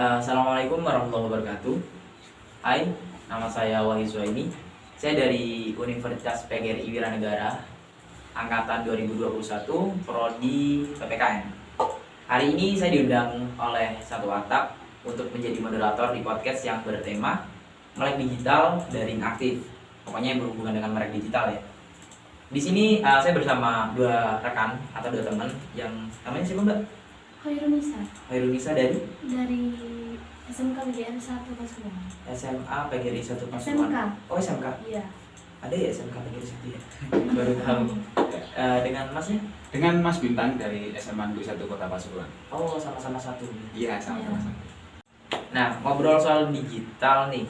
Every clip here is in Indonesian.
Assalamualaikum warahmatullahi wabarakatuh. Hai, nama saya Wahyu Suhaimi. Saya dari Universitas PGRI Wiranegara, angkatan 2021, prodi PPKN. Hari ini saya diundang oleh Satu Atap untuk menjadi moderator di podcast yang bertema Melek Digital Daring Aktif. Pokoknya yang berhubungan dengan melek digital ya. Di sini saya bersama dua rekan atau dua teman yang namanya siapa Mbak? Khairunisa Khairunisa dari SMK PGRI 1 Pasuruan. SMA PGRI 1 SMK. Pasuruan. Oh SMK. Iya. Ada ya SMK PGRI 1 ya? Baru tahu. Dengan masnya? Dengan Mas Bintang dari SMA Negeri 1 Kota Pasuruan. Oh sama-sama satu. Iya, sama-sama. Iya. Nah ngobrol soal digital nih,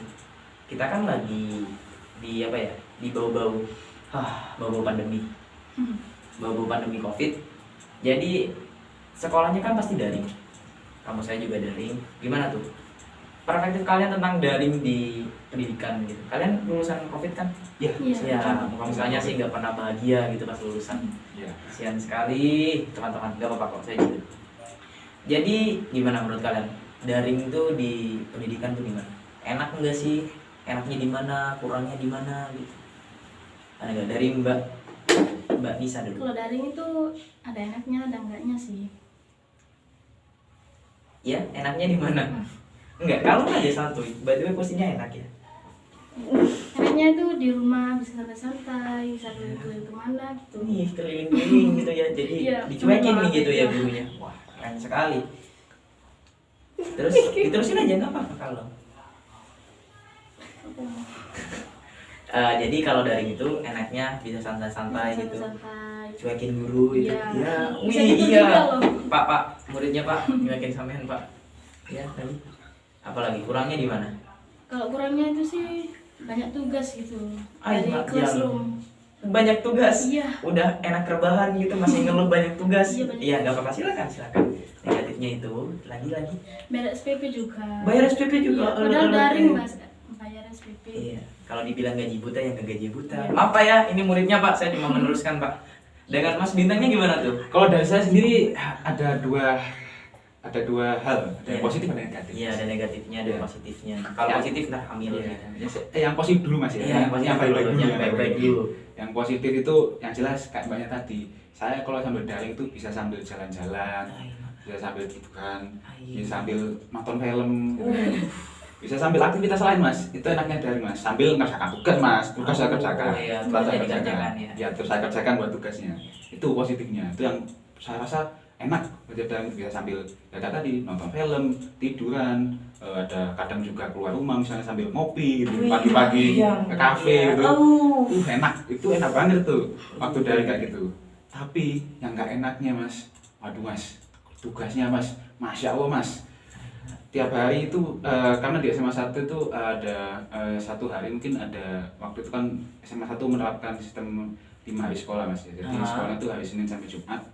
kita kan lagi di apa ya? Di bau-bau bau-bau pandemi, bau-bau pandemi COVID. Jadi sekolahnya kan pasti daring. Kamu saya juga daring. Gimana tuh perspektif kalian tentang daring di pendidikan gitu? Kalian lulusan COVID kan? Iya. Iya. Ya, misalnya sih nggak pernah bahagia gitu pas lulusan. Iya. Kasihan sekali teman-teman. Nggak apa-apa kok, saya juga. Jadi gimana menurut kalian? Daring tuh di pendidikan tuh gimana? Enak nggak sih? Enaknya di mana? Kurangnya di mana gitu? Ada nggak dari Mbak Nisa dulu? Kalau daring itu ada enaknya, ada enggaknya sih. Ya, enaknya di mana? Enggak, kalau aja santuy. By the way, posisinya enak ya. Enaknya itu di rumah bisa santai-santai, bisa keliling-keliling kemana gitu. Nih, keliling-keliling gitu ya. Jadi Iya, dicuekin nih gitu ya iya. gurunya. Wah, keren sekali. Terus diterusin aja nggak apa-apa kalau. Jadi kalau daring itu enaknya bisa santai-santai Bisa gitu. santai. Cuekin guru gitu. Iya. Ya, Bisa wih, gitu iya. juga loh. Pak, muridnya Pak, nyuekin sampean Pak. Ya, tadi. Apalagi kurangnya di mana? Kalau kurangnya itu sih banyak tugas gitu. Ay, Dari Mbak, classroom. Banyak tugas. Iya. Udah enak rebahan gitu masih ngeluh banyak tugas. Iya, banyak Iya, nggak tugas. apa-apa, silakan. Negatifnya itu lagi. Bayar SPP juga. Bayar SPP juga. Iya, padahal daring Mas, bayar SPP. Iya, kalau dibilang gaji buta ya ke gaji buta. Maaf Pak ya, ini muridnya Pak, saya cuma meneruskan Pak. Dengan Mas Bintangnya gimana tuh? Kalau dari saya sendiri ada dua hal, ada yang Iya. positif ada yang negatif. Iya, ada negatifnya, ada Iya. positifnya. Kalau Ya. positif nah ambil Iya. gitu. Yang positif dulu Mas ya. Iya, yang positif yang baik-baik dulu, dulu. yang baik-baik dulu. Yang positif itu yang jelas kayak banyak tadi. Saya kalau sambil daring itu bisa sambil jalan-jalan, bisa sambil tiduran, bisa sambil nonton film, bisa sambil aktivitas lain Mas. Itu enaknya daring Mas. Sambil ngerjakan tugas Mas. Tugas saya kerjakan. Iya, Setelah saya tugasnya kerjakan. dikerjakan, ya. Ya, terus saya kerjakan buat tugasnya. Itu positifnya. Itu yang saya rasa enak kerja daring, bisa sambil ya tadi nonton film, tiduran, ada kadang juga keluar rumah misalnya sambil ngopi gitu, pagi-pagi Iya, ke kafe gitu. Oh. Enak, itu enak banget tuh waktu daring kayak gitu. Tapi yang nggak enaknya Mas, waduh Mas, tugasnya Mas, Masya Allah Mas. Tiap hari itu karena di SMA 1 itu ada satu hari mungkin ada waktu itu kan SMA 1 menerapkan sistem 5 hari sekolah Mas. Jadi sekolah itu hari Senin sampai Jumat.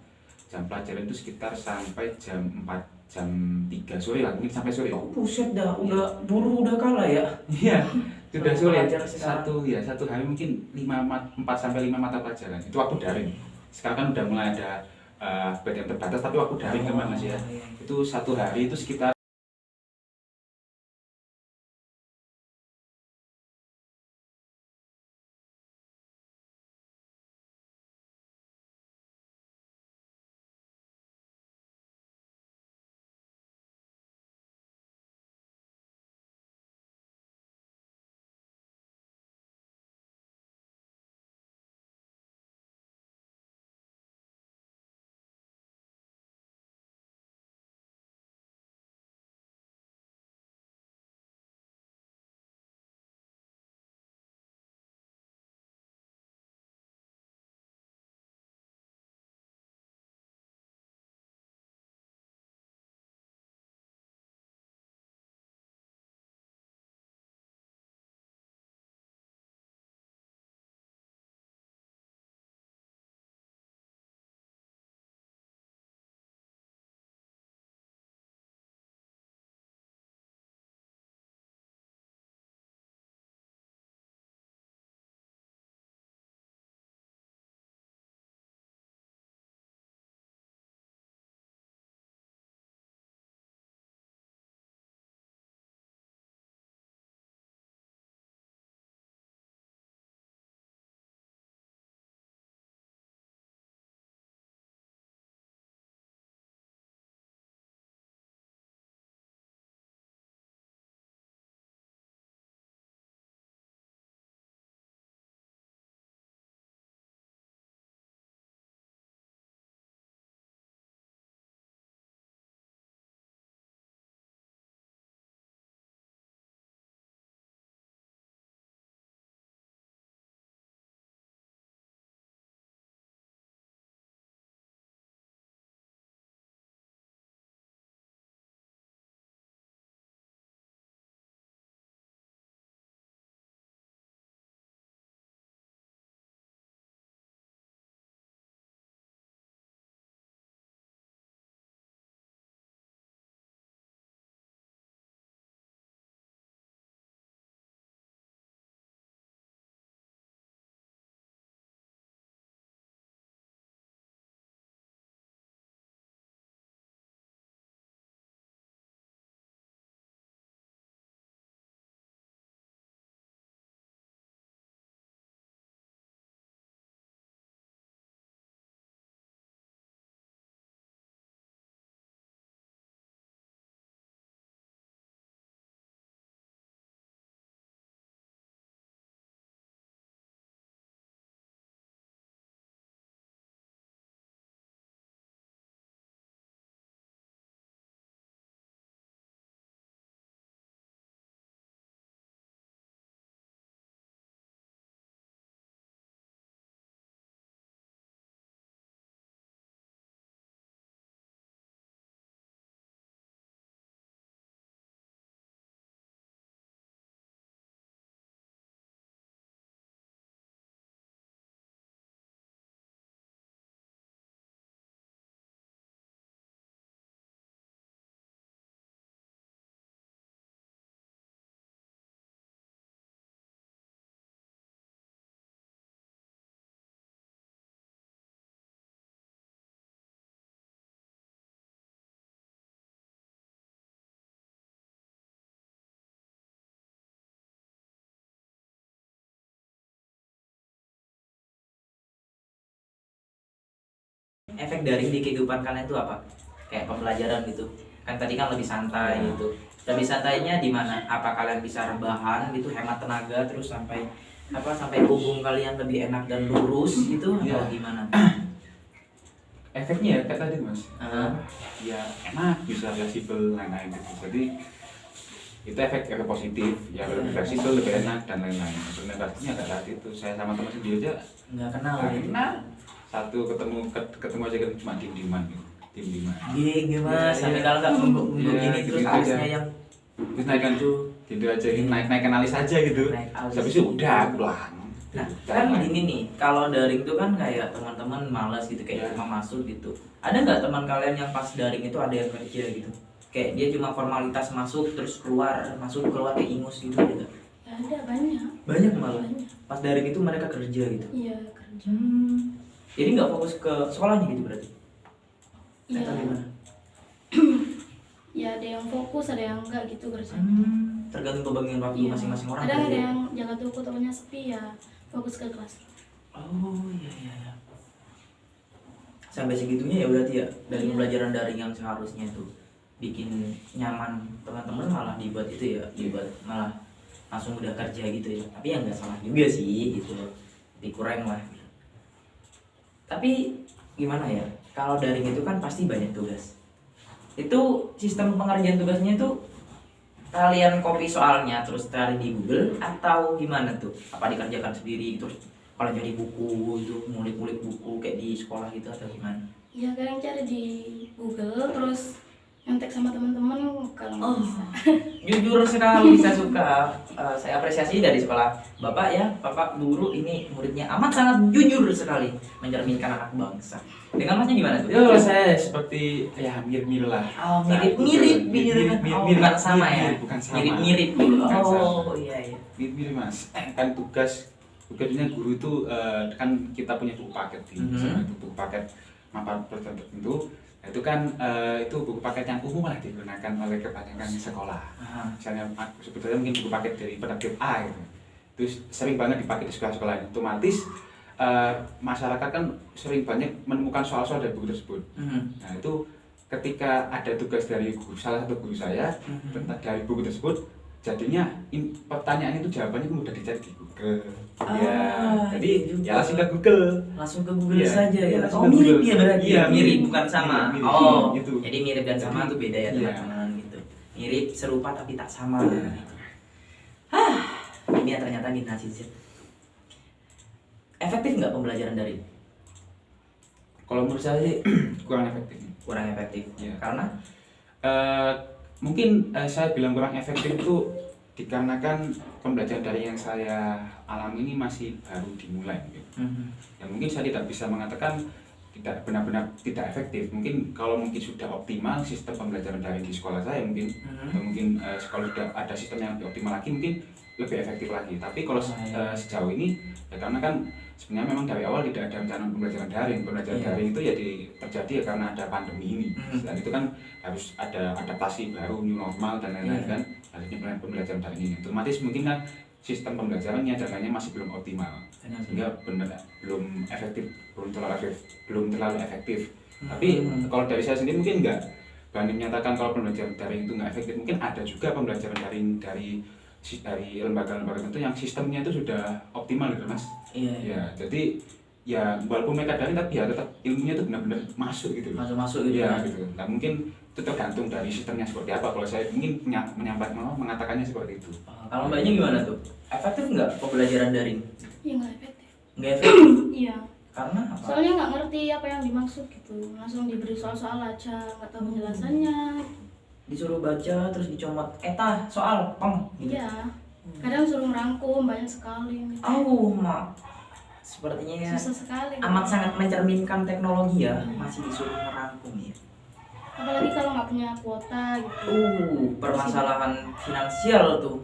Jam pelajaran itu sekitar sampai jam 4, jam 3 sore lah, mungkin sampai sore. Oh, buset dah, udah buru udah kalah ya. Iya, sudah sore. Pelajar sekarang. Satu hari mungkin 4 sampai 5 mata pelajaran. Itu waktu daring. Sekarang kan udah mulai ada bed yang terbatas, tapi waktu daring kan Mas ya. iya. Itu satu hari itu sekitar efek daring di kehidupan kalian itu apa? Kayak pembelajaran gitu. Kan tadi kan lebih santai gitu. Lebih santainya di mana? Apa kalian bisa rebahan gitu, hemat tenaga terus sampai punggung kalian lebih enak dan lurus gitu atau gimana? Efeknya ya kayak tadi mas, Ah. ya enak, bisa fleksibel lain-lain gitu. Jadi itu efek positif, ya lebih fleksibel, lebih enak dan lain-lain. Untuk negatifnya agak tadi itu, saya sama teman sendiri aja Nggak kenal nggak ya? enak. Satu ketemu aja kan cuma diem-dieman gitu, diem-dieman. Gimana? Sampai kalau nggak ngungguk gini terus gitu alisnya aja. yang Terus naikkan gitu aja, naik-naikan alis aja gitu. Naik alis. Habis itu udah pulang. Nah, kan gini nih, kalau daring itu kan kayak teman-teman malas gitu, kayak cuma masuk gitu. Ada nggak teman kalian yang pas daring itu ada yang kerja gitu? Kayak dia cuma formalitas masuk terus keluar, masuk keluar kayak ingus gitu ada nggak? Ya ada banyak. Banyak malah. Banyak. Pas daring itu mereka kerja gitu. Iya kerja. Jadi nggak fokus ke sekolahnya gitu berarti? Iya. Atau gimana? Ya ada yang fokus, ada yang enggak gitu kerjanya. Tergantung kebagian waktu Iya. masing-masing orang. Kadang kali ada ya? yang jaga toko tokonya sepi ya fokus ke kelas. Oh iya. Sampai segitunya ya berarti ya dari Iya. pembelajaran daring yang seharusnya itu bikin nyaman teman-teman malah dibuat itu ya, dibuat malah langsung udah kerja gitu ya. Tapi ya nggak salah juga sih gitu, tapi kurang lah. Tapi gimana ya? Kalau daring itu kan pasti banyak tugas. Itu sistem pengerjaan tugasnya itu kalian copy soalnya terus cari di Google atau gimana tuh? Apa dikerjakan sendiri terus kalau jadi buku itu ngulik-ngulik buku kayak di sekolah gitu atau gimana? Ya kadang cari di Google terus nyontek sama teman-teman kalau nggak bisa. Jujur sekali saya suka. Saya apresiasi dari sekolah Bapak ya, Bapak guru ini muridnya amat sangat jujur sekali mencerminkan anak bangsa. Dengan masnya gimana tuh? Yo, saya seperti ya mirip-mirip lah. Oh, mirip mirip, bukan sama ya. bukan sama. Mirip Bukan Oh, sama. iya. Mirip mas. Kan tugasnya guru itu kan kita punya buku paket di sana, itu buku paket mapan tertentu. Itu kan itu buku paket yang umum lah digunakan oleh kebanyakan sekolah. Misalnya sebetulnya mungkin buku paket dari penerbit A gitu. Terus sering banget dipakai di sekolah-sekolah. Otomatis masyarakat kan sering banyak menemukan soal-soal dari buku tersebut. Nah itu ketika ada tugas dari salah satu guru saya tentang dari buku tersebut, jadinya pertanyaan itu jawabannya mudah dicari di Google. Jadi ya langsung ke Google. Langsung ke Google saja ya. langsung Oh, ke mirip Google. ya berarti. Iya, Mirip bukan sama. Mirip, Oh, gitu. jadi mirip dan sama Jadi, tuh beda ya iya. teman-teman gitu. Mirip, serupa tapi tak sama. Iya. Gitu. Ini ya ternyata kita sih. Efektif nggak pembelajaran daring? Kalau menurut saya sih kurang efektif. Kurang efektif. Iya. Karena Mungkin saya bilang kurang efektif itu dikarenakan pembelajaran daring yang saya alami ini masih baru dimulai. Gitu. Ya mungkin saya tidak bisa mengatakan tidak benar-benar tidak efektif. Mungkin kalau mungkin sudah optimal sistem pembelajaran daring di sekolah saya mungkin atau mungkin kalau sudah ada sistem yang lebih optimal lagi mungkin lebih efektif lagi. Tapi kalau sejauh ini ya karena kan sebenarnya memang dari awal tidak ada rencana pembelajaran daring. Pembelajaran daring itu ya terjadi ya karena ada pandemi ini. Dan itu kan harus ada adaptasi baru, new normal dan lain-lain kan. Akhirnya pembelajaran daring ini. Otomatis mungkin kan sistem pembelajarannya dan lainnya masih belum optimal. Sehingga benar belum terlalu efektif. Tapi kalau dari saya sendiri mungkin enggak berani menyatakan kalau pembelajaran daring itu enggak efektif. Mungkin ada juga pembelajaran daring dari lembaga-lembaga tertentu yang sistemnya itu sudah optimal gitu mas. Iya. Ya, jadi ya walaupun mereka daring tapi ya tetap ilmunya itu benar-benar masuk gitu loh. Masuk gitu. Ya gitu. Nah mungkin itu tergantung dari sistemnya seperti apa. Kalau saya mungkin mengatakannya seperti itu. Kalau mbaknya gimana tuh? Efektif nggak pembelajaran daring? Iya nggak efektif. Nggak efektif. Iya. Karena apa? Soalnya nggak ngerti apa yang dimaksud gitu. Langsung diberi soal-soal aja, nggak tahu penjelasannya. Disuruh baca terus dicomot. Soal, gitu. Iya. Kadang suruh merangkum banyak sekali. Mak. Sepertinya Susah sekali. amat sangat mencerminkan teknologi ya, masih disuruh merangkum ya. Apalagi kalau nggak punya kuota gitu. Permasalahan finansial tuh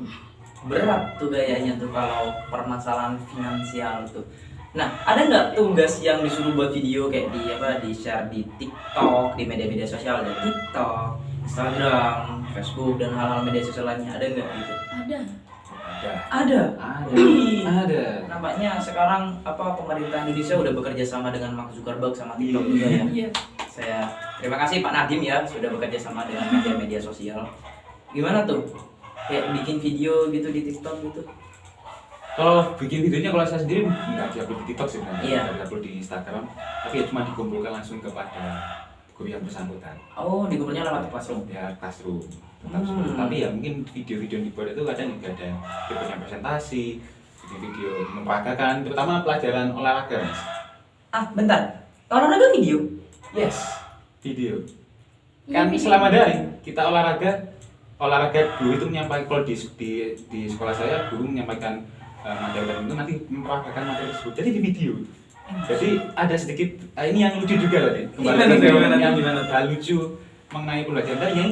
berat tuh kayaknya tuh kalau permasalahan finansial tuh. Nah, ada nggak tugas yang disuruh buat video kayak di share di TikTok, di media-media sosial, ada TikTok, Instagram, Facebook dan hal-hal media sosial lainnya, ada nggak gitu? Ada. Ada. Ada. Wih. Ada. Nampaknya sekarang pemerintah Indonesia udah bekerja sama dengan Mark Zuckerberg sama TikTok juga ya. Iya. Saya terima kasih Pak Nadiem ya sudah bekerja sama dengan media-media sosial. Gimana tuh? Kayak bikin video gitu di TikTok gitu. Kalau bikin videonya kalau saya sendiri nggak diupload di TikTok sih, Iya. nggak diupload di Instagram, tapi ya cuma dikumpulkan langsung kepada guru yang bersangkutan. Oh, dikumpulnya lewat Classroom. Ya classroom, tetap seperti itu. Tapi ya mungkin video-video yang dibuat itu kadang juga ada dia punya presentasi, video-video memperagakan, terutama pelajaran olahraga, Mas. Ah, bentar. Olahraga video? Yes, video. Iya, Kan video. selama daring kita olahraga guru itu menyampaikan, kalau di sekolah saya guru menyampaikan materi itu nanti memperagakan materi tersebut. Jadi di video. Jadi ada sedikit ini yang lucu juga tadi. Kembali ke yang hal lucu mengenai pelajaran tadi yang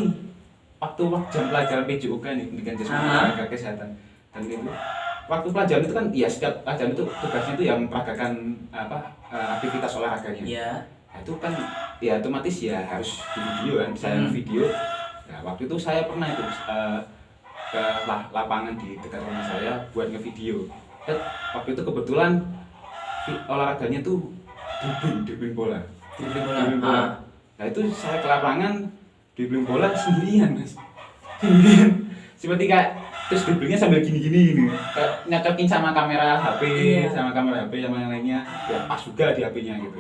waktu jam pelajaran PJOK nih, pendidikan jasmani olahraga kesehatan. Dan itu waktu pelajaran itu kan ya setiap pelajaran itu tugasnya itu yang memperagakan aktivitas olahraganya. Iya. Nah, itu kan ya otomatis ya harus di video kan, saya video. Nah, waktu itu saya pernah itu ke lapangan di dekat rumah saya buat ngevideo. Dan waktu itu kebetulan olahraganya tuh dribbling bola. Dribbling bola. Nah, itu saya ke lapangan dribbling bola sendirian, Mas. Sendirian. Seperti kayak terus dribblingnya sambil gini-gini kayak nyocokin sama kamera HP, sama yang lainnya. Ya pas juga di HP-nya gitu.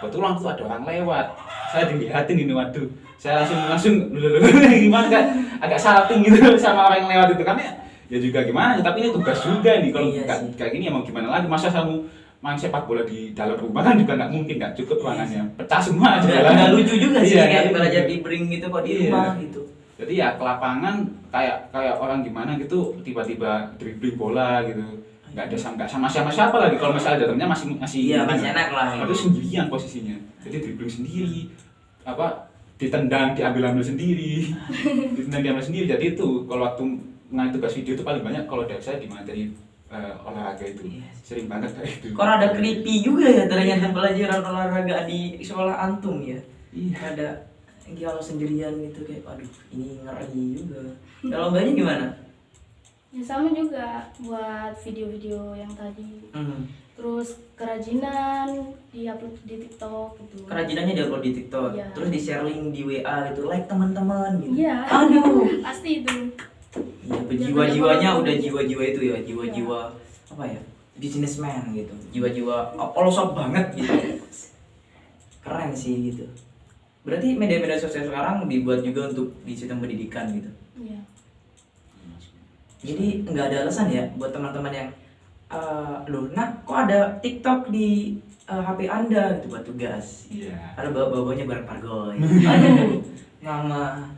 Kebetulan tuh ada orang lewat. Saya dilihatin ini, waduh. Saya langsung gimana kan agak salting gitu sama orang yang lewat itu, karena ya juga gimana, tapi ini tugas juga nih. Kalau kayak gini ya mau gimana lagi, masa kamu main sepak bola di dalam rumah kan juga nggak mungkin, nggak cukup ruangannya, pecah semua aja. Nggak lucu juga sih, Iya, kayak iya. belajar di bring gitu kok di rumah gitu. Jadi ya ke lapangan kayak orang gimana gitu, tiba-tiba dribbling bola gitu, nggak sama siapa lagi. Kalau misalnya ada temennya masih Iya, masih enak lah. Itu sendirian posisinya, jadi dribbling sendiri, ditendang diambil sendiri, diambil sendiri. Jadi itu kalau waktu ngasih tugas video itu paling banyak kalau dari saya di materi olahraga itu. Sering banget kayak itu. Kok ada creepy juga ya ternyata pelajaran olahraga di sekolah antum ya. Iya. Ada kalau sendirian gitu kayak aduh ini ngeri juga. Kalau mbaknya gimana? Ya sama juga buat video-video yang tadi. Terus kerajinan diupload di TikTok gitu. Kerajinannya diupload di TikTok, Iya. terus di sharing di WA gitu, like teman-teman gitu. Iya. Aduh. Pasti itu. Ya, jiwa-jiwanya udah jiwa-jiwa itu ya, jiwa-jiwa apa ya? Businessman gitu. Jiwa-jiwa all shop banget gitu. Keren sih gitu. Berarti media-media sosial sekarang dibuat juga untuk di sistem pendidikan gitu. Iya. Jadi nggak ada alasan ya buat teman-teman yang loh, kok ada TikTok di HP Anda gitu buat tugas. Iya. Ada bawa-bawanya bareng pargoy. Aduh, nama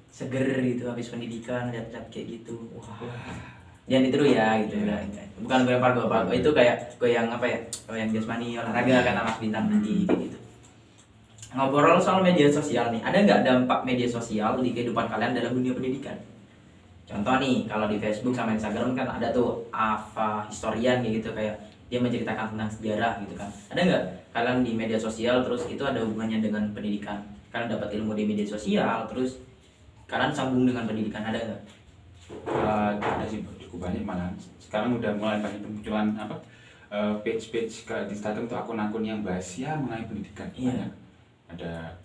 seger gitu habis pendidikan lihat-lihat kayak gitu. Wah. Jangan ditiru ya gitu ya. Bukan bareng pargoy itu kayak goyang apa ya? Goyang jasmani olahraga kata Mas Bintang tadi kayak gitu. Ngobrol soal media sosial nih, ada nggak dampak media sosial di kehidupan kalian dalam dunia pendidikan? Contoh nih, kalau di Facebook sama Instagram kan ada tuh historian kayak gitu, kayak dia menceritakan tentang sejarah gitu kan. Ada nggak kalian di media sosial terus itu ada hubungannya dengan pendidikan? Kalian dapat ilmu di media sosial terus kalian sambung dengan pendidikan, ada nggak? Ada sih, cukup banyak malah. Sekarang udah mulai banyak munculan page-page di Instagram tuh, akun-akun yang bahas ya mengenai pendidikan. Iya. Banyak. Ada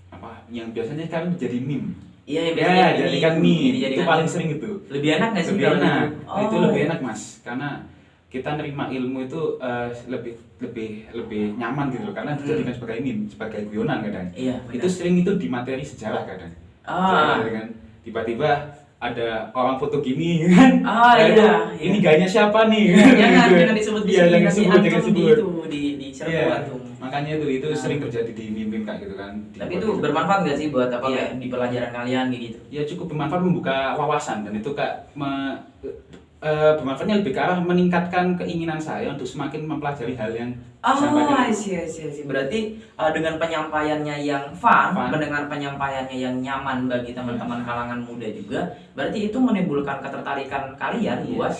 yang biasanya sekarang jadi meme. Iya, Ya, jadikan meme. Itu paling sering itu. Lebih enak nggak sih? Lebih kalau enak. gitu? Itu lebih enak, Mas. Karena kita nerima ilmu itu lebih nyaman gitu loh, karena dijadikan sebagai meme, sebagai guyonan kadang. Iya, Itu sering itu di materi sejarah kadang. Sejarah, kan. Tiba-tiba ada orang foto gini kan. Ini gayanya siapa nih? Jangan disebut di Iya, sini, jangan nanti sebut, antum jangan di sebut. itu di serbu Iya. antum. Makanya itu sering terjadi di meme kayak gitu kan. Tapi itu bermanfaat nggak sih buat apa Iya. kayak di pelajaran kalian kayak gitu? Ya cukup bermanfaat, membuka wawasan, dan itu bermanfaatnya lebih ke arah meningkatkan keinginan saya untuk semakin mempelajari hal yang disampaikan. Iya. Berarti dengan penyampaiannya yang fun, Fun. mendengar penyampaiannya yang nyaman bagi teman-teman kalangan muda juga, berarti itu menimbulkan ketertarikan kalian buat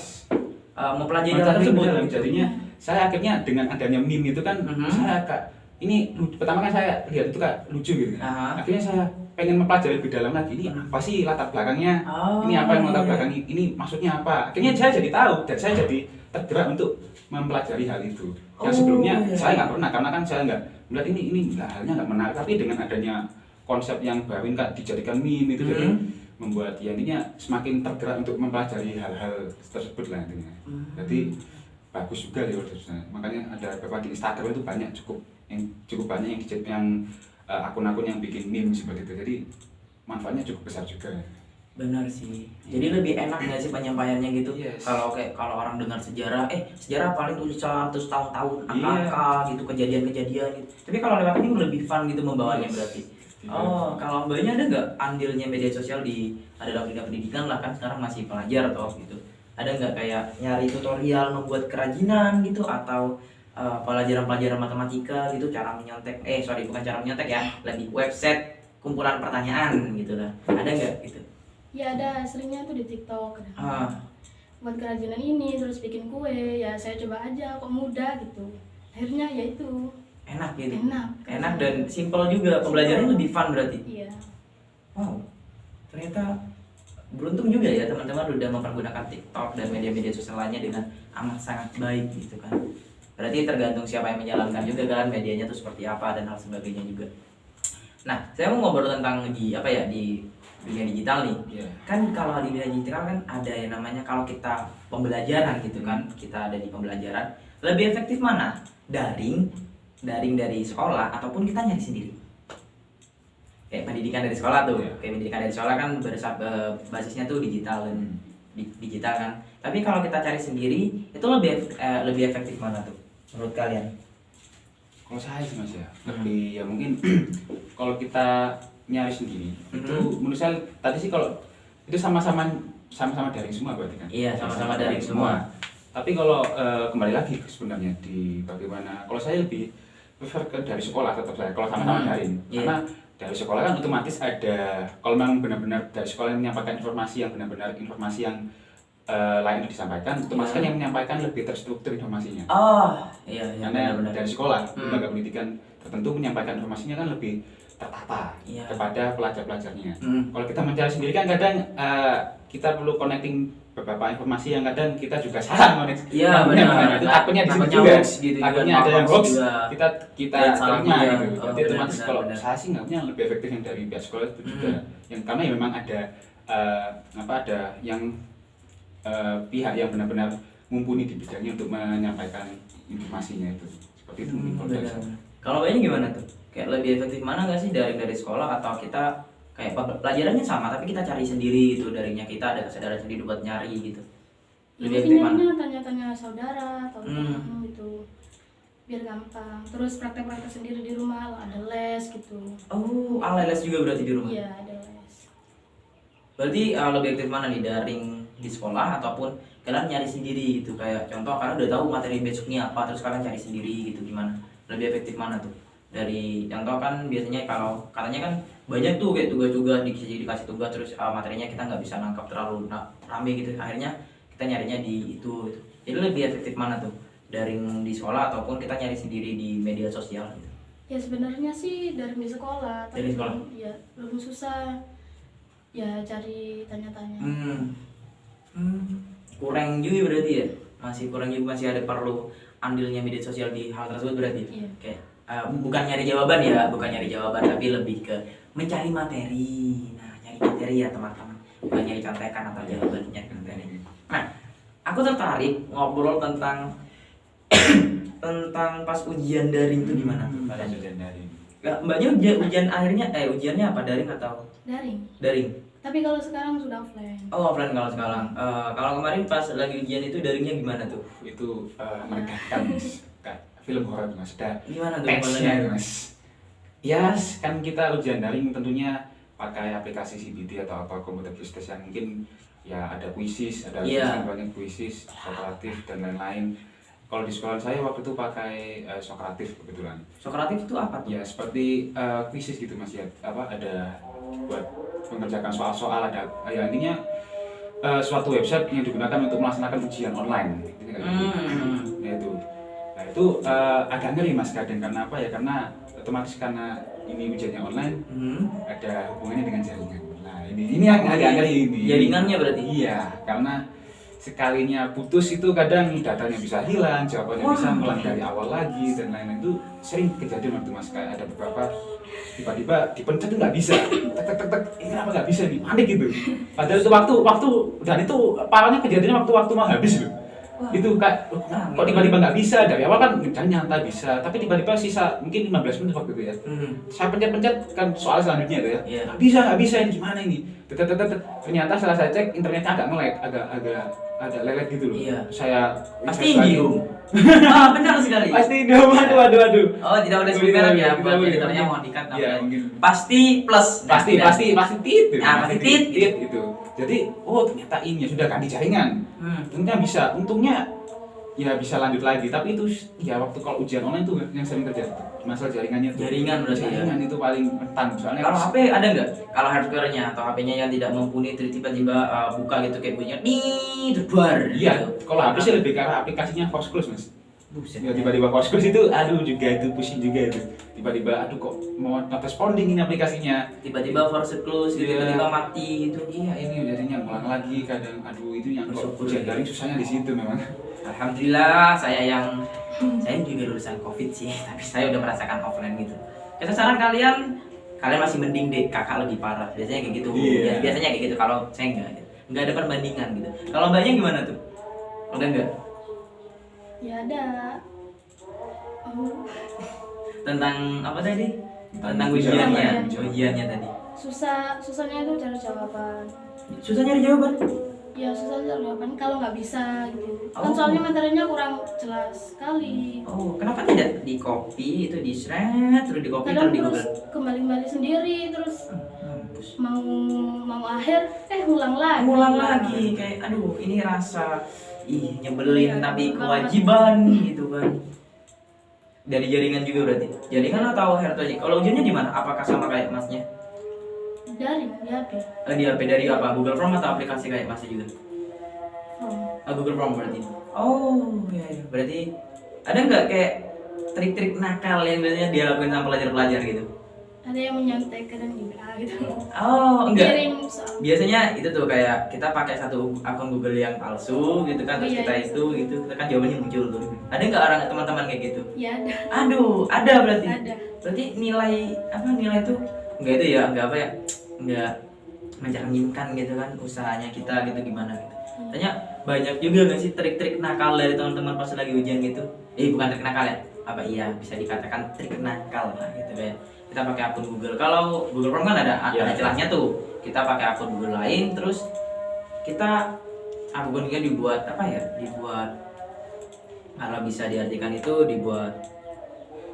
mempelajari hal tersebut. Jadinya saya akhirnya dengan adanya meme itu kan, saya pertama kan saya lihat itu Kak lucu gitu kan. Aha. Akhirnya saya pengen mempelajari lebih dalam lagi, ini apa sih latar belakangnya, Oh, ini apa yang latar iya. belakang ini maksudnya apa. Akhirnya saya jadi tahu dan saya jadi tergerak untuk mempelajari hal itu. Yang Oh, sebelumnya iya. saya nggak pernah, karena kan saya nggak melihat ini halnya nggak menarik. Tapi dengan adanya konsep yang baru Kak dijadikan meme itu, jadi membuat ya intinya semakin tergerak untuk mempelajari hal-hal tersebut lah intinya. Jadi bagus juga ya udah. Makanya ada beberapa di Instagram itu cukup banyak yang akun-akun yang bikin meme seperti itu. Jadi manfaatnya cukup besar juga. Benar sih. Jadi lebih enak nggak sih penyampaiannya gitu? Yes. Kalau orang dengar sejarah, sejarah paling tulisan terus tahun-tahun Iya. angka gitu, kejadian-kejadian gitu. Tapi kalau lewat ini lebih fun gitu membawanya Yes. berarti. Iya. Oh, kalau mbaknya ada nggak andilnya media sosial dalam dunia pendidikan lah, kan sekarang masih pelajar toh gitu. Ada nggak kayak nyari tutorial membuat kerajinan gitu, atau pelajaran-pelajaran matematika gitu, cara menyontek, bukan cara menyontek ya, lebih website kumpulan pertanyaan gitu lah. Ada nggak gitu? Ya ada, seringnya tuh di TikTok kadang. Ah. Buat kerajinan ini terus bikin kue, ya saya coba aja kok mudah gitu. Akhirnya ya itu Enak gitu. enak Dan simple juga, pembelajarannya lebih fun berarti. iya. Wow, ternyata beruntung juga ya teman-teman udah mempergunakan TikTok dan media-media sosial lainnya dengan amat sangat baik gitu kan. Berarti tergantung siapa yang menjalankan juga kan, medianya tuh seperti apa dan hal sebagainya juga. Nah, saya mau ngobrol tentang di dunia digital nih. Iya. Kan kalau di dunia digital kan ada yang namanya, kalau kita pembelajaran gitu kan, kita ada di pembelajaran, lebih efektif mana? Daring dari sekolah ataupun kita nyari sendiri? Kayak pendidikan dari sekolah tuh, Iya. kayak pendidikan dari sekolah kan basisnya tuh digital dan digital kan. Tapi kalau kita cari sendiri itu lebih efektif mana tuh menurut kalian? Kalau saya sih Mas ya, lebih ya mungkin kalau kita nyari sendiri itu menurut saya tadi sih kalau itu sama-sama daring semua berarti kan. Iya, sama-sama daring semua. Tapi kalau kembali lagi sebenarnya di bagaimana, kalau saya lebih prefer ke dari sekolah tetap saya kalau sama-sama daring. Iya. Karena dari sekolah kan otomatis ada, kalau memang benar-benar dari sekolah yang menyampaikan informasi yang benar-benar informasi yang lain itu disampaikan, otomatis kan yang menyampaikan lebih terstruktur informasinya. Oh, iya Karena benar-benar. dari sekolah lembaga pendidikan tertentu menyampaikan informasinya kan lebih tertata Iya. kepada pelajar-pelajarnya. Hmm. Kalau kita mencari sendiri kan kadang kita perlu connecting beberapa informasi yang kadang kita juga salah koneksi. Iya, benar. Itu takutnya di sini Takutnya juga. hoax gitu juga, Takutnya ada yang hoax hoax, juga. kita Dan salah terima juga. gitu. Oh, Jadi benar, otomatis benar, kalau benar. saya sih nggaknya lebih efektif yang dari pihak sekolah itu juga. Yang karena ya memang ada ada yang pihak yang benar-benar mumpuni di bidangnya untuk menyampaikan informasinya itu. Seperti itu mungkin kalau dari saya. Kalau kayaknya gimana tuh? Kayak lebih efektif mana nggak sih dari sekolah, atau kita kayak pelajarannya sama tapi kita cari sendiri gitu, daringnya kita ada kesadaran sendiri buat nyari gitu? Lebih efektif mana? Intinya tanya-tanya saudara atau teman gitu biar gampang. Terus praktek-praktek sendiri di rumah, ada les gitu. Oh, les juga berarti di rumah? Iya ada les. Berarti lebih efektif mana nih, daring di sekolah ataupun kalian nyari sendiri gitu? Kayak contoh, kalian udah tahu materi besoknya apa, terus kalian cari sendiri gitu, gimana? Lebih efektif mana tuh? Dari contoh kan biasanya kalau katanya kan banyak tuh kayak tugas-tugas dikasih tugas terus materinya kita nggak bisa nangkap terlalu rame gitu, akhirnya kita nyarinya di itu. Jadi lebih efektif mana tuh, daring di sekolah ataupun kita nyari sendiri di media sosial gitu? Ya sebenarnya sih dari di sekolah, Dari tapi sekolah? ya belum susah. Ya cari tanya-tanya. Kurang juga berarti ya, masih kurang juga, masih ada perlu andilnya media sosial di hal tersebut berarti. Iya. Kayak bukan nyari jawaban tapi lebih ke mencari materi. Nah, nyari materi ya teman-teman, bukan nyari contekan atau jawaban, nyari materi. Nah, aku tertarik ngobrol tentang tentang pas ujian daring itu gimana tuh Pada kalian? ujian daring. Mbaknya ujian akhirnya ujiannya apa, daring atau Daring. daring? Tapi kalau sekarang sudah offline. Oh, offline kalau sekarang. Kalau kemarin pas lagi ujian itu daringnya gimana tuh? Itu menegangkan Mas. Kayak film horor Mas. Ada Gimana tuh teksnya modelnya? itu Mas. Ya, kan kita ujian daring tentunya pakai aplikasi CBT atau apa, komputer bisnis yang mungkin ya ada kuisis, ada Iya. banyak kuisis, Sokratif dan lain-lain. Kalau di sekolah saya waktu itu pakai Sokratif kebetulan. Sokratif itu apa tuh? Ya seperti kuisis gitu Mas ya. Ada buat mengerjakan soal-soal, ada ya intinya suatu website yang digunakan untuk melaksanakan ujian online. Intinya kayak gitu. Ya itu. Nah, itu agak ngeri mas kadang, karena apa ya, karena otomatis karena ini ujiannya online, ada hubungannya dengan jaringan. Nah ini yang agak ngeri ini. Jaringannya berarti? Iya, karena sekalinya putus itu kadang datanya bisa hilang, jawabannya bisa ngulang dari awal lagi dan lain-lain. Itu sering kejadian waktu mas, kayak ada beberapa tiba-tiba dipencet tuh nggak bisa, tek, ini kenapa nggak bisa nih, panik gitu. Padahal itu waktu dan itu parahnya kejadiannya waktu mau habis loh. Itu kak, kok tiba-tiba nggak bisa, dari awal kan nyata bisa, tapi tiba-tiba sisa mungkin 15 menit waktu itu ya. Saya pencet-pencet kan soal selanjutnya itu ya, nggak bisa ini gimana ini. Ternyata setelah saya cek internetnya agak nge-lag, agak lelet gitu loh. Iya. Saya Pasti Indium. Benar sekali. Pasti Indium, waduh. Oh, tidak boleh sebut merek ya, buat editornya mau dikat Iya, namanya. mungkin. Pasti plus. Pasti tit. Nah, pasti tit itu. Jadi, ternyata ini ya sudah ganti jaringan. Untungnya bisa lanjut lagi, tapi itu ya waktu kalau ujian online tuh yang sering terjadi masalah jaringannya tuh. Jaringan berarti jaringan itu paling rentan soalnya. Kalau HP ada nggak? Kalau hardware-nya atau HP-nya yang tidak mumpuni tiba-tiba buka gitu kayak bunyinya terbuar. Iya, gitu. kalau HP sih lebih karena aplikasinya force close mas. Buset. Ya, tiba-tiba force close itu, juga itu pusing juga itu. Tiba-tiba, kok mau not responding ini aplikasinya. Tiba-tiba force close, Iya. tiba-tiba mati gitu. Iya, ini jadinya ngulang lagi kadang. Itu yang kok ujian daring susahnya di situ memang. Alhamdulillah saya juga lulusan COVID sih, tapi saya udah merasakan offline gitu. Kita saran kalian masih mending deh, kakak lebih parah. Biasanya kayak gitu. Iya. Ya, biasanya kayak gitu. Kalau saya enggak ada perbandingan gitu. Kalau mbaknya gimana tuh? Udah enggak? Ya ada. Tentang apa tadi? Tentang Ujian. ujiannya tadi. Susahnya itu cari jawaban. Susah nyari jawaban. Ya susah cari jawaban kalau nggak bisa gitu. Oh. Kan soalnya materinya kurang jelas sekali. Oh, kenapa tidak di copy itu di shred terus di copy Kadang terus di terus Google? kembali sendiri terus Mampus. mau akhir ngulang lagi. Ngulang lagi kayak aduh ini rasa nyebelin Iya, tapi banget. kewajiban gitu kan. Dari jaringan juga berarti. Jaringan atau hardware? Kalau ujiannya di mana? Apakah sama kayak masnya? Dari di HP. Di HP dari apa? Google Chrome atau aplikasi kayak masnya juga? Google Chrome berarti. Oh, iya. Berarti ada nggak kayak trik-trik nakal yang biasanya dia lakuin sama pelajar-pelajar gitu? Ada yang menyontek kadang juga gitu. Oh, enggak. Kirim soal. Biasanya itu tuh kayak kita pakai satu akun Google yang palsu gitu kan, terus Iya, kita iya. itu gitu, kita kan jawabannya muncul tuh. Ada nggak orang teman-teman kayak gitu? Ya ada. Aduh, ada berarti. Ada. Berarti nilai tuh enggak itu ya, enggak apa ya? Enggak mencerminkan gitu kan usahanya kita gitu gimana gitu. Tanya banyak juga nggak sih trik-trik nakal dari teman-teman pas lagi ujian gitu? Bukan trik nakal ya? Apa iya bisa dikatakan trik nakal lah gitu kayak kita pakai akun Google. Kalau Google Chrome kan ada celahnya tuh. Kita pakai akun Google lain terus kita akunnya dibuat apa ya? Dibuat kalau bisa diartikan itu dibuat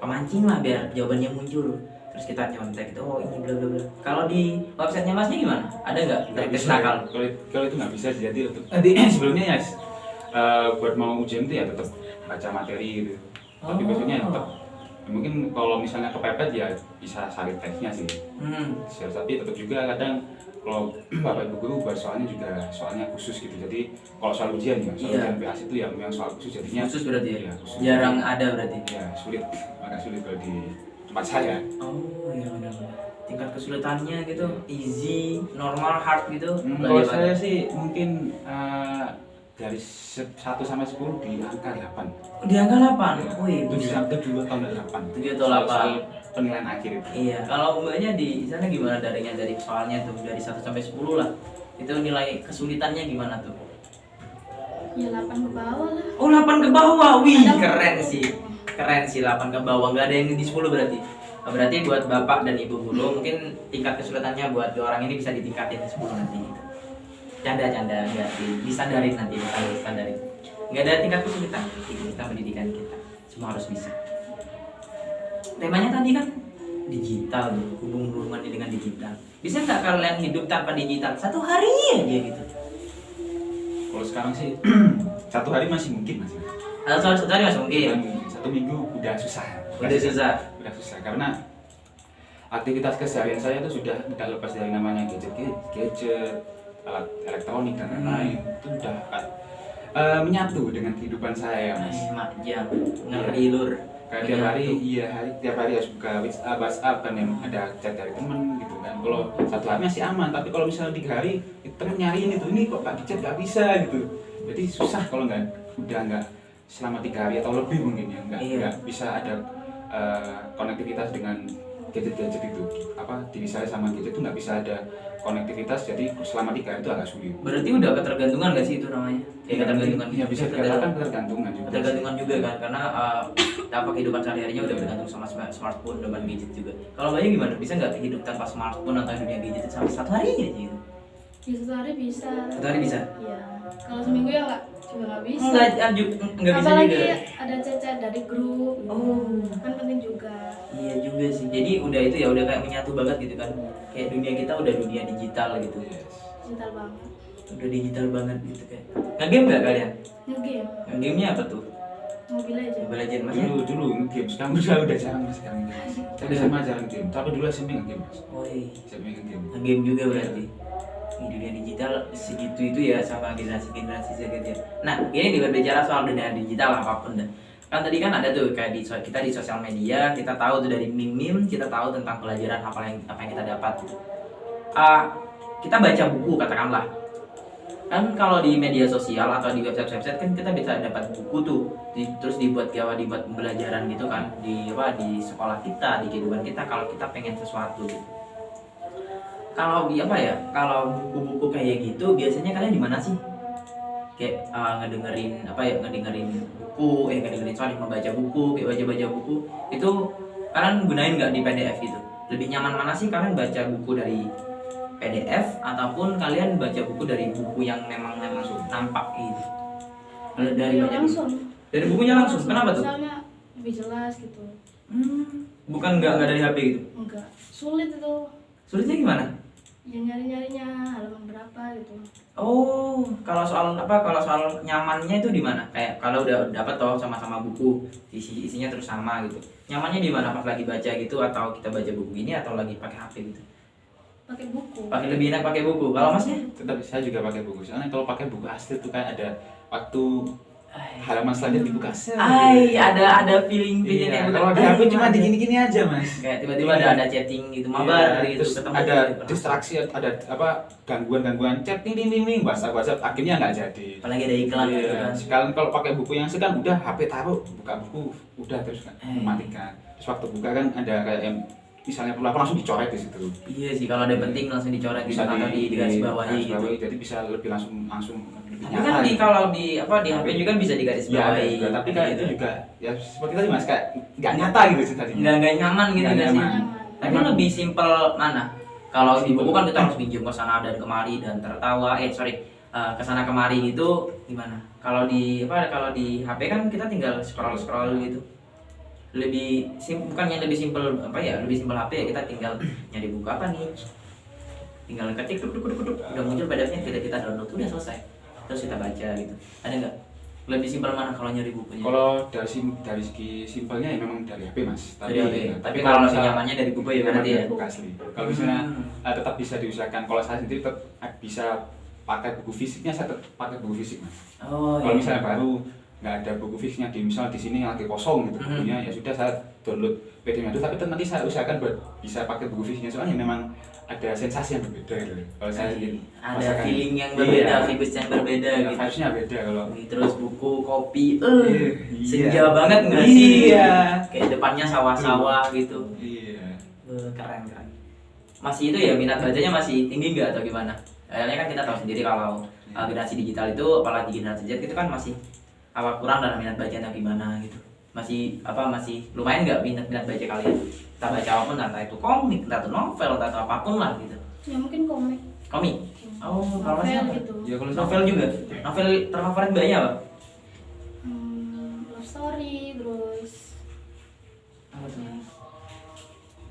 pemancing lah biar jawabannya muncul. Terus kita nyontek itu, ini bla bla bla. Kalau di websitenya masnya gimana? Ada nggak trik nakal? Kalau itu nggak bisa, jadi nanti sebelumnya ya buat mau ujian itu ya tetap baca materi gitu. Tapi besoknya tetap mungkin kalau misalnya kepepet ya bisa salin tesnya sih. Tapi tetap juga kadang kalau bapak ibu guru buat soalnya khusus gitu. Jadi kalau soal ujian ya, ujian PAS itu ya memang soal khusus jadinya. Khusus berarti ya? Khusus. Jarang ada berarti. Ya agak sulit kalau di tempat saya. Oh iya benar. Tingkat kesulitannya gitu, easy, normal, hard gitu. Kalau saya sih mungkin dari 1 sampai 10 di angka 8. Di angka 8? Wih, 7 atau 8. 7 atau 8. Soal penilaian akhir itu. Iya, kalau mbaknya di sana gimana dari soalnya tuh dari 1 sampai 10 lah. Itu nilai kesulitannya gimana tuh? Ya 8 ke bawah lah. Oh 8 ke bawah, wih keren sih 8 ke bawah, nggak ada yang di 10 berarti. Berarti buat bapak dan ibu guru mungkin tingkat kesulitannya buat dua orang ini bisa ditingkatin 10 nanti gitu. Canda nggak distandarin nanti, bukan distandarin. Nggak ada tingkat kesulitan di sistem pendidikan kita, semua harus bisa. Temanya tadi kan digital, hubungannya dengan digital. Bisa nggak kalian hidup tanpa digital 1 hari aja gitu? Kalau sekarang sih 1 hari masih mungkin mas. Atau 1 hari masih mungkin? 1 minggu udah susah. Udah susah Karena aktivitas keseharian saya itu sudah lepas dari namanya gadget, alat elektronik dan lain-lain. Itu udah menyatu dengan kehidupan saya mas. Yang ngeri lur. Kayak tiap hari, tiap hari harus buka WhatsApp kan yang ada chat dari temen gitu kan. Kalau 1 hari masih aman, tapi kalau misalnya 3 hari temen nyariin itu, ini kok gak di chat gak bisa gitu. Jadi susah kalau udah nggak selama 3 hari atau lebih mungkin ya nggak bisa ada konektivitas dengan gadget itu. Diri saya sama gadget itu nggak bisa ada konektivitas, jadi selama 3 hari itu agak sulit. Berarti udah ketergantungan gak sih itu namanya? Kayak ketergantungan. Ya bisa dikatakan ketergantungan juga. Ketergantungan juga kan, karena kehidupan sehari-harinya udah bergantung sama smartphone dan gadget juga. Kalau Bayu gimana? Bisa nggak hidup tanpa smartphone atau dunia gadget sampai 1 hari aja gitu? Ya 1 hari bisa. 1 hari bisa? Iya. Kalau seminggu ya nggak bisa. Nggak bisa apalagi juga. ada chat dari grup. Kan penting juga. Iya juga sih. Jadi udah itu ya udah kayak menyatu banget gitu kan. Kayak dunia kita udah dunia digital gitu. Digital banget. Udah digital banget gitu kayak. Nge-game nggak kalian? Nge-game. Nge-game-nya apa tuh? Mobile Legends. Mobile Legends mas ya? Dulu nge-game, sekarang udah jarang mas sekarang game. Saya sama jarang game, tapi dulu SMP nge-game mas. Oh iya. SMP nge-game. Nge-game juga berarti. Di dunia digital segitu itu ya sama generasi segitu ya. Nah ini berbicara soal dunia digital apapun dah. Kan tadi kan ada tuh kayak kita di sosial media kita tahu tuh dari meme kita tahu tentang pelajaran apa yang kita dapat. Kita baca buku katakanlah. Kan kalau di media sosial atau di website kan kita bisa dapat buku tuh terus dibuat pembelajaran gitu kan di sekolah kita, di kehidupan kita kalau kita pengen sesuatu gitu. Kalau kalau buku-buku kayak gitu biasanya kalian di mana sih? Kayak ngedengerin buku, membaca buku, kayak baca buku itu kalian gunain nggak di PDF gitu? Lebih nyaman mana sih kalian baca buku dari PDF ataupun kalian baca buku dari buku yang memang langsung nampak gitu? Kalau dari baca langsung. Dari bukunya langsung, kenapa tuh? Misalnya lebih jelas gitu. Bukan nggak dari HP gitu? Enggak, sulit itu. Sulitnya gimana? Ya nyarinya halaman berapa gitu. Oh, kalau soal nyamannya itu di mana? Kayak kalau udah dapat toh sama-sama buku, isinya terus sama gitu. Nyamannya di mana pas lagi baca gitu atau kita baca buku ini atau lagi pakai HP gitu? Pakai buku. Lebih enak pakai buku. Kalau Masnya? Tetap saya juga pakai buku. Soalnya kalau pakai buku asli itu kan ada waktu halaman selanjutnya dibuka. Ada feeling yang kalau di HP cuma digini-gini aja mas. Kayak tiba-tiba ada chatting gitu, mabar gitu, terus ketemu ada gitu. distraksi, ada gangguan chat, ting WhatsApp, akhirnya nggak jadi. Apalagi ada iklan gitu kan. Sekarang kalau pakai buku yang sekarang udah HP taruh, buka buku, udah terus kan mematikan. Terus waktu buka kan ada kayak yang misalnya perlu apa langsung dicoret di situ. Iya sih, kalau ada penting langsung dicoret gitu atau di garis bawahi gitu. Jadi bisa lebih langsung tapi kan kalau di HP juga bisa di garis bawahi. Ya, tapi kan itu juga ya seperti tadi mas kayak nggak nyata gitu sih tadi. Nggak nyaman gitu nggak sih. Nyaman. Tapi lebih simpel mana? Kalau di buku kan kita harus pinjam ke sana dan kemari dan tertawa. Ke sana kemari gitu gimana? Kalau di HP kan kita tinggal scroll gitu. Bukannya lebih simpel lebih simpel HP ya, kita tinggal nyari buku apa nih, tinggal ketik duk udah muncul PDF-nya, kita download udah selesai terus kita baca gitu. Ada nggak lebih simpel mana kalau nyari bukunya? Kalau dari segi simpelnya ya memang dari HP mas. Tapi kalau lebih nyamannya dari buku ya berarti ya. Buku asli. Kalau misalnya tetap bisa diusahakan. Kalau saya sendiri tetap bisa pakai buku fisiknya, saya tetap pakai buku fisik mas. Kalau misalnya baru nggak ada buku fisiknya misalnya di sini lagi kosong gitu bukunya, ya sudah saya download PDF-nya itu, tapi nanti saya usahakan buat bisa pakai buku fisiknya soalnya memang ada sensasi yang berbeda gitu. Kalau saya sendiri ada feeling yang berbeda, vibes yang berbeda gitu. Vibes-nya beda kalau terus buku kopi senja banget nggak sih? Kayak depannya sawah-sawah gitu. Keren. Masih itu ya, minat bacanya masih tinggi nggak atau gimana? Kayaknya kan kita tahu sendiri kalau generasi digital itu, apalagi generasi Z itu kan masih kurang dalam minat baca atau gimana gitu. Masih lumayan nggak minat baca kalian? Kita baca apapun, entah itu komik, entah itu novel, entah itu apapun lah gitu. Ya mungkin komik. Oh, kalau novel apa? gitu. Ya kalau novel juga. Novel terfavorit banyak apa? Love story, terus Apa tuh?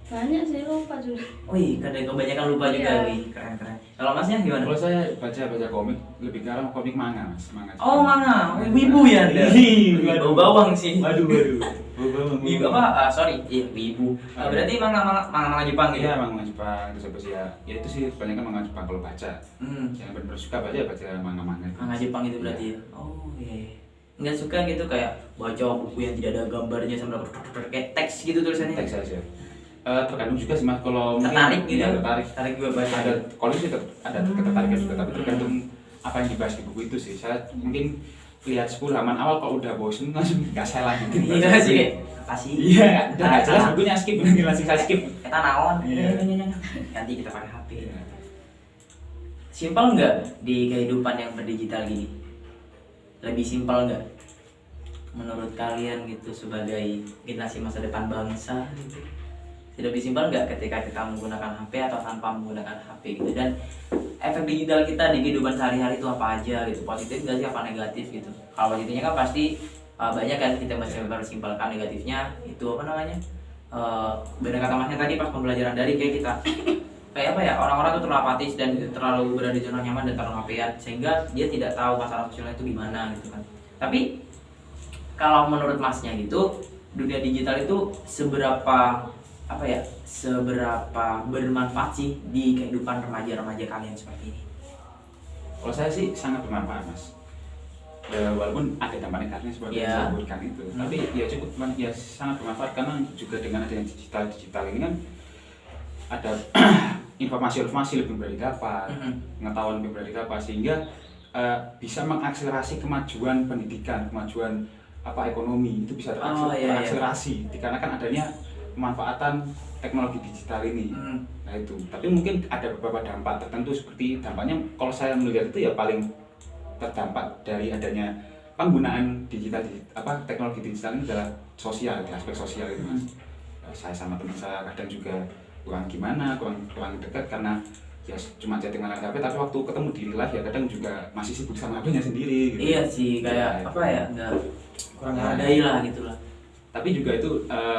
Banyak sih, lupa juga. Wih, kadang kebanyakan lupa juga, Iya. wih, keren. Kalau masnya gimana? Kalau saya baca komik, lebih ke arah komik manga mas, manga. Oh, manga, wibu ya Anda? Ih, Bau bawang sih. Waduh. Wibu apa? Sorry, iya wibu. Berarti manga Jepang gitu? Iya, manga Jepang, terus apa sih ya? Ya itu sih kebanyakan manga Jepang kalau baca. Yang benar-benar suka baca manga-manga. Manga Jepang itu berarti ya? Oh iya. Nggak suka gitu kayak baca buku yang tidak ada gambarnya sama kayak teks gitu tulisannya? Teks saja. Tergantung juga sih mas, kalau mungkin Tertarik gitu? ya, Tertarik juga baca? ada, kalau sih ada ketertarikan juga, tapi tergantung apa yang dibahas di buku itu sih. Saya mungkin lihat 10 halaman awal kalau udah bosen langsung nggak saya lanjutin. Iya sih kayak apa sih? Iya, udah nggak jelas bukunya, skip, langsung saya skip. Kita naon? Iya. Nanti kita pakai HP. Iya. Simpel nggak di kehidupan yang berdigital gini? Lebih simpel nggak? Menurut kalian gitu sebagai generasi masa depan bangsa gitu? Lebih simpel nggak ketika kita menggunakan HP atau tanpa menggunakan HP gitu? Dan efek digital kita di kehidupan sehari-hari itu apa aja gitu? Positif nggak sih apa negatif gitu? Kalau positifnya kan pasti banyak kan, kita masih harus simpelkan. Negatifnya itu apa namanya? Benar kata masnya tadi pas pembelajaran dari kayak kita kayak apa ya, orang-orang tuh terlalu apatis dan terlalu berada di zona nyaman dan terlalu ngapean sehingga dia tidak tahu masalah sosialnya itu gimana gitu kan. Tapi kalau menurut masnya gitu, dunia digital itu seberapa apa ya, seberapa bermanfaat sih di kehidupan remaja-remaja kalian seperti ini? Kalau saya sih sangat bermanfaat mas. Walaupun ada dampak negatifnya seperti yang Iya. saya sebutkan itu, tapi ya cukup ya sangat bermanfaat karena juga dengan adanya digital ini kan ada informasi lebih mudah didapat, pengetahuan lebih mudah didapat, sehingga bisa mengakselerasi kemajuan pendidikan, kemajuan ekonomi itu bisa terakselerasi dikarenakan adanya pemanfaatan teknologi digital ini. Nah itu, tapi mungkin ada beberapa dampak tertentu, seperti dampaknya kalau saya melihat itu ya paling terdampak dari adanya penggunaan teknologi digital ini adalah sosial, di aspek sosial itu mas. Saya sama teman saya kadang juga kurang dekat karena ya cuma chatting melalui HP, tapi waktu ketemu di live ya kadang juga masih sibuk sama HP-nya sendiri gitu. Iya sih, kayak apa ya, nggak kurang menghargai lah gitulah. Tapi juga itu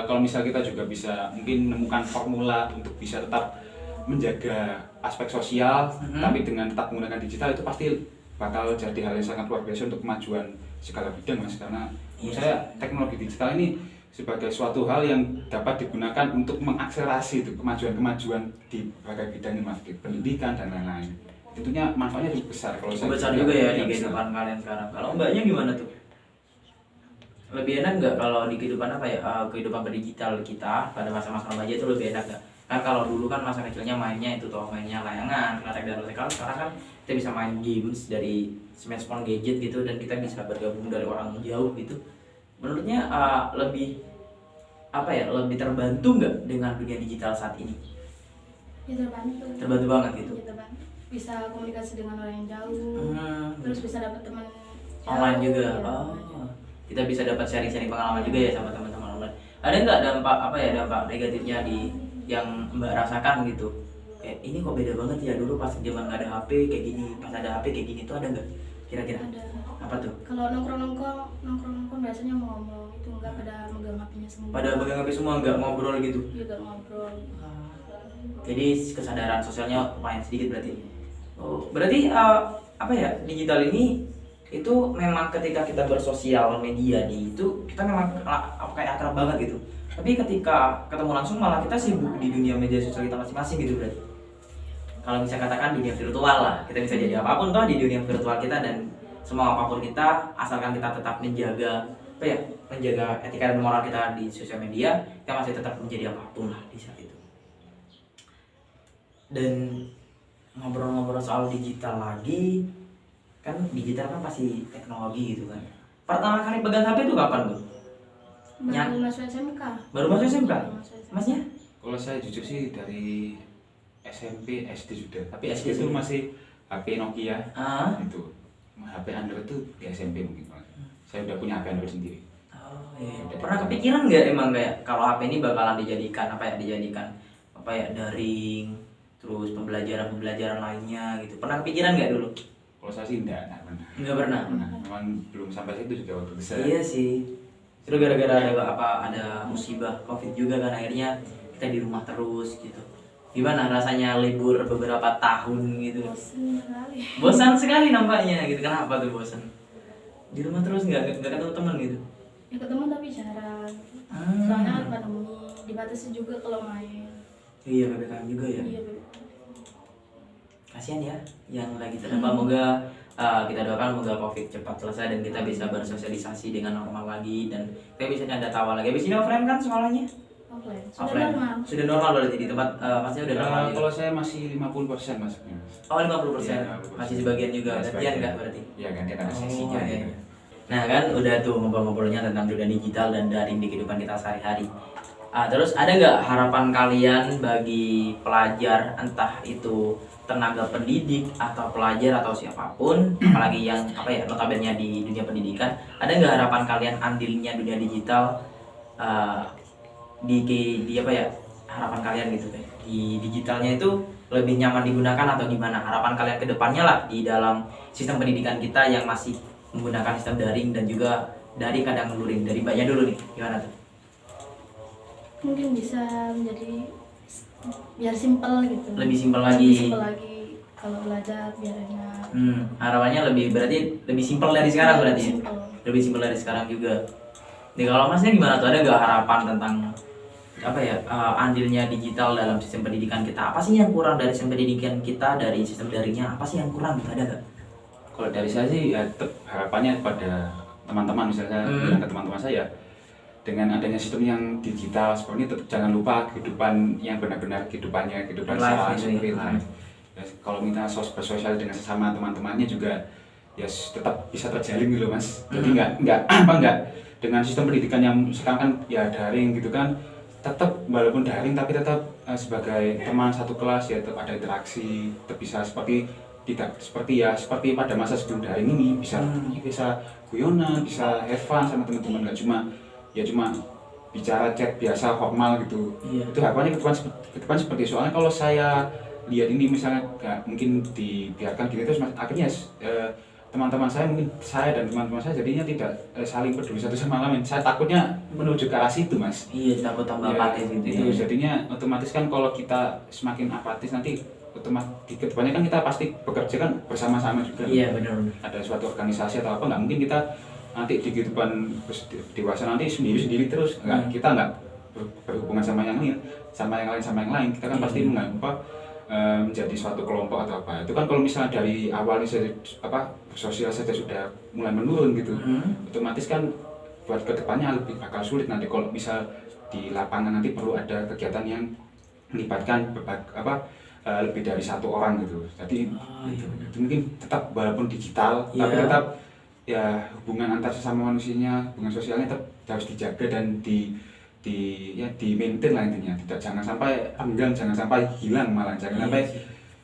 kalau misal kita juga bisa mungkin menemukan formula untuk bisa tetap menjaga aspek sosial, tapi dengan tetap menggunakan digital, itu pasti bakal jadi hal yang sangat luar biasa untuk kemajuan segala bidang mas. Karena menurut saya teknologi digital ini sebagai suatu hal yang dapat digunakan untuk mengakselerasi itu kemajuan-kemajuan di berbagai bidang mas, di pendidikan dan lain-lain. Tentunya manfaatnya lebih besar kalau saya Besar juga ya di kehidupan kalian sekarang. Kalau mbaknya gimana tuh? Lebih enak nggak kalau di kehidupan kehidupan berdigital kita pada masa-masa remaja itu lebih enak nggak? Kan kalau dulu kan masa kecilnya mainnya itu tuh mainnya layangan, kelereng dan lain. Kalau sekarang kan kita bisa main games dari smartphone, gadget gitu, dan kita bisa bergabung dari orang jauh gitu. Menurutnya lebih lebih terbantu nggak dengan dunia digital saat ini? Ya terbantu. Terbantu banget gitu. Ya, terbantu. Bisa komunikasi dengan orang yang jauh. Terus bisa dapat teman online jauh, juga. ya. Kita bisa dapat sharing-sharing pengalaman juga ya sama teman-teman online. Ada nggak dampak dampak negatifnya yang Mbak rasakan gitu? Kayak ini kok beda banget ya, dulu pas zaman nggak ada HP kayak gini, pas ada HP kayak gini tuh ada nggak? Kira-kira? Ada. Apa tuh? Kalau nongkrong biasanya ngomong itu enggak pada megang HP-nya semua. Pada pegang HP semua, nggak ngobrol gitu? Juga ngobrol. Jadi kesadaran sosialnya lumayan sedikit berarti. Oh, berarti digital ini itu memang ketika kita bersosial media itu kita memang kayak akrab banget gitu. Tapi ketika ketemu langsung malah kita sibuk di dunia media sosial kita masing-masing gitu berarti. Kalau bisa katakan dunia virtual lah, kita bisa jadi apapun toh di dunia virtual kita, dan semua apapun kita asalkan kita tetap menjaga menjaga etika dan moral kita di sosial media, kita masih tetap menjadi apapun lah di saat itu. Dan ngobrol-ngobrol soal digital lagi, kan digital kan pasti teknologi gitu kan. Pertama kali pegang HP itu kapan tuh? Baru masuk SMK. Baru masuk SMK? Masnya? Kalau saya jujur sih dari SMP, SD sudah. Tapi SD SD itu masih HP Nokia. Itu. HP Android itu di SMP mungkin. Saya udah punya HP Android sendiri. Oh iya. Pernah kepikiran nggak emang kayak kalau HP ini bakalan dijadikan daring, terus pembelajaran lainnya gitu? Pernah kepikiran nggak dulu? Kalau saya sih enggak pernah. Nggak pernah. Memang belum sampai situ juga waktu besar. Iya sih. Terus gara-gara ada musibah COVID juga kan, akhirnya kita di rumah terus gitu. Gimana rasanya libur beberapa tahun gitu? Bosan sekali. Bosan sekali nampaknya gitu. Kenapa tuh bosan? Di rumah terus nggak ketemu teman gitu? Ya ketemu tapi jarang. Ah. Soalnya kan pandemi, dibatasi juga kalau main. Iya, PPKM juga ya. Iya betul. Kasihan ya yang lagi terdampak. Moga kita doakan moga Covid cepat selesai dan kita bisa bersosialisasi dengan normal lagi dan kita bisa canda tawa lagi. Habis ini offline kan sekolahnya? Offline. Sudah Offline. normal. Sudah normal berarti di tempat masnya udah normal juga. Kalau saya masih 50% masuknya. Oh 50%. Iya, 50%. Masih sebagian juga. Ya, Gantian sebagian. enggak berarti? Iya, gantian ada sesinya Oh, iya. gitu. Nah kan udah tuh ngobrol-ngobrolnya tentang dunia digital dan daring di kehidupan kita sehari-hari. Terus ada nggak harapan kalian bagi pelajar, entah itu tenaga pendidik atau pelajar atau siapapun, apalagi yang notabene di dunia pendidikan, ada nggak harapan kalian andilnya dunia digital di harapan kalian gitu kan? Di digitalnya itu lebih nyaman digunakan atau gimana? Harapan kalian ke depannya lah di dalam sistem pendidikan kita yang masih menggunakan sistem daring dan juga daring kadang luring. Dari Mbaknya dulu nih, gimana tuh? Mungkin bisa menjadi biar simpel gitu. Lebih simpel lagi. Lebih simpel lagi kalau belajar biar enak. Harapannya berarti lebih simpel dari sekarang berarti ya? Simpel. Lebih simpel dari sekarang juga. Nih kalau masnya gimana tuh? Ada nggak harapan tentang andilnya digital dalam sistem pendidikan kita? Apa sih yang kurang dari sistem pendidikan kita dari sistem daringnya? Apa sih yang kurang? Ada nggak? Kalau dari saya sih ya tetap harapannya kepada teman-teman, misalnya bilang ke teman-teman saya, dengan adanya sistem yang digital seperti ini tetap jangan lupa kehidupan yang benar-benar kehidupan Live sehari-hari, gitu ya. live. Ya, kalau kita bersosial dengan sesama teman-temannya juga ya tetap bisa terjalin gitu mas. Jadi nggak dengan sistem pendidikan yang sekarang kan ya daring gitu kan, tetap walaupun daring tapi tetap sebagai teman satu kelas ya tetap ada interaksi, tetap bisa seperti seperti pada masa sebelum daring ini bisa guyonan, bisa have fun sama teman-teman, nggak cuma bicara chat biasa formal gitu. Iya. Itu harapannya ke depan seperti itu. Soalnya kalau saya lihat ini misalnya nggak mungkin dibiarkan gini terus akhirnya teman-teman saya, mungkin saya dan teman-teman saya jadinya tidak saling peduli satu sama lain. Saya takutnya menuju ke arah situ mas. Iya, takut tambah apatis gitu. Itu Ya. jadinya otomatis kan kalau kita semakin apatis nanti otomatis kedepannya kan kita pasti bekerja kan bersama-sama juga. Iya benar. Ada suatu organisasi atau apa, nggak mungkin kita nanti di kehidupan dewasa nanti sendiri terus. Kita nggak berhubungan sama yang lain, kita kan pasti menjadi suatu kelompok atau apa. Itu kan kalau misalnya dari awalnya sosial saja sudah mulai menurun gitu, otomatis kan buat kedepannya lebih bakal sulit nanti kalau misal di lapangan nanti perlu ada kegiatan yang melibatkan lebih dari satu orang gitu. Jadi itu mungkin tetap walaupun digital, tapi tetap ya hubungan antar sesama manusianya, hubungan sosialnya tetap harus dijaga dan di maintain lah intinya. Jangan sampai enggang, jangan sampai hilang, malah jangan sampai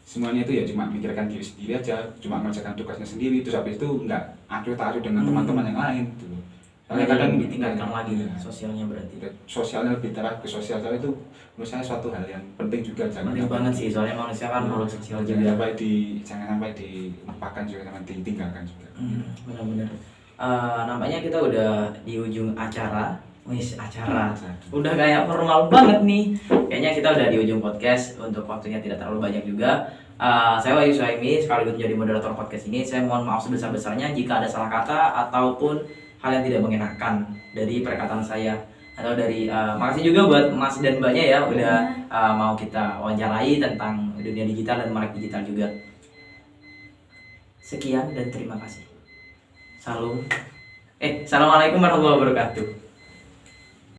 semuanya itu ya cuma mikirkan diri sendiri aja, cuma mengerjakan tugasnya sendiri, terus habis itu nggak adu dengan teman-teman yang lain gitu. Karena kadang ditingkatkan lagi sosialnya berarti. Sosialnya lebih terarah ke sosial itu menurut saya suatu hal yang penting juga. Penting banget sih, soalnya manusia kan makhluk sosial juga. Jangan sampai dilupakan juga, jangan ditinggalkan juga. Benar-benar. Nampaknya kita udah di ujung acara. Udah kayak formal banget nih. Kayaknya kita udah di ujung podcast. Untuk waktunya tidak terlalu banyak juga. Saya Wahyu Suhaimi sekaligus menjadi moderator podcast ini. Saya mohon maaf sebesar-besarnya jika ada salah kata ataupun hal yang tidak mengenakan dari perkataan saya atau dari makasih juga buat Mas dan Mbaknya ya udah mau kita wawancarai tentang dunia digital dan melek digital juga. Sekian dan terima kasih. Assalamualaikum warahmatullahi wabarakatuh.